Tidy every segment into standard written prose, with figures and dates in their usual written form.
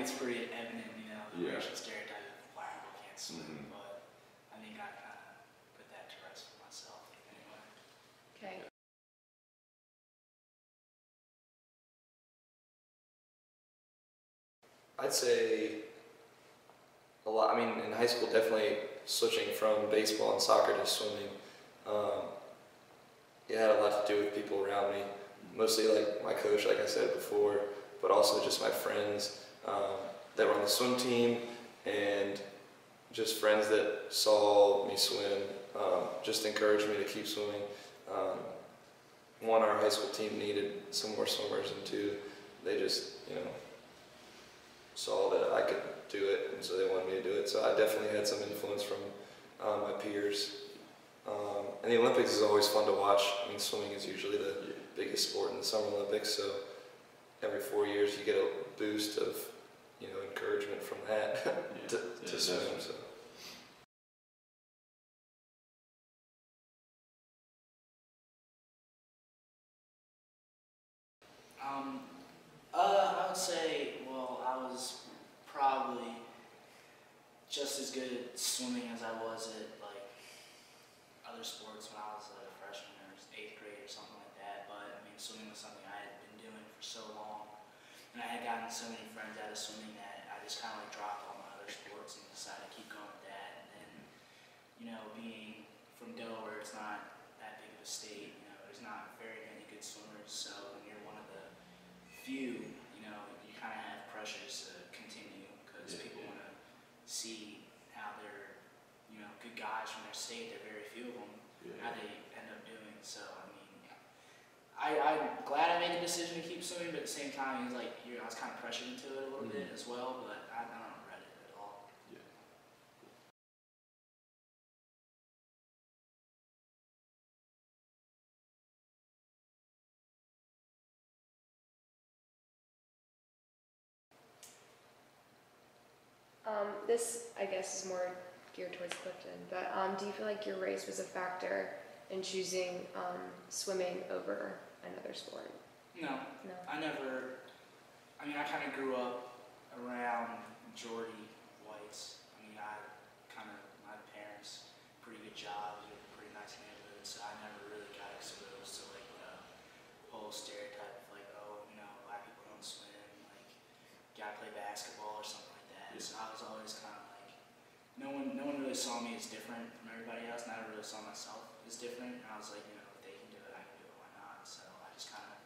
think it's pretty evident, the Yeah. racial stereotype of black people can't swim, but I think I kind of put that to rest for myself anyway. Okay. I'd say a lot. I mean, in high school, definitely switching from baseball and soccer to swimming. It had a lot to do with people around me, mostly like my coach, like I said before, but also just my friends that were on the swim team and just friends that saw me swim, just encouraged me to keep swimming. One, our high school team needed some more swimmers, and two, they just, saw that I could do it, and so they wanted me to do it. So I definitely had some influence from my peers. And the Olympics is always fun to watch. I mean, swimming is usually the biggest sport in the Summer Olympics, so every 4 years you get a boost of, encouragement from that to swim. So. I would say, well, I was probably just as good at swimming as I was at other sports when I was a freshman or 8th grade or something like that. But I mean, swimming was something I had been doing for so long, and I had gotten so many friends out of swimming that I just kind of dropped all my other sports and decided to keep going with that. And then, being from Delaware, it's not that big of a state. There's not very many good swimmers, so when you're one of the few, you kind of have pressures to continue because people want to see how they're, good guys from their state. There are very few of them. How they end up doing. So I mean, I'm glad I made the decision to keep swimming, but at the same time, I was kind of pressured into it a little bit as well. But I don't regret it at all. Yeah. This, I guess, is more geared towards Clifton, but do you feel like your race was a factor in choosing swimming over another sport? No. I kind of grew up around majority whites. My parents, pretty good jobs, pretty nice neighborhood, so I never really got exposed to the whole stereotype of black people don't swim, gotta play basketball or something like that. So I was always kind of no one really saw me as different from everybody else, and I really saw myself as different. And I was like, if they can do it, I can do it, why not? So I just kind of,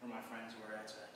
where my friends were, that's what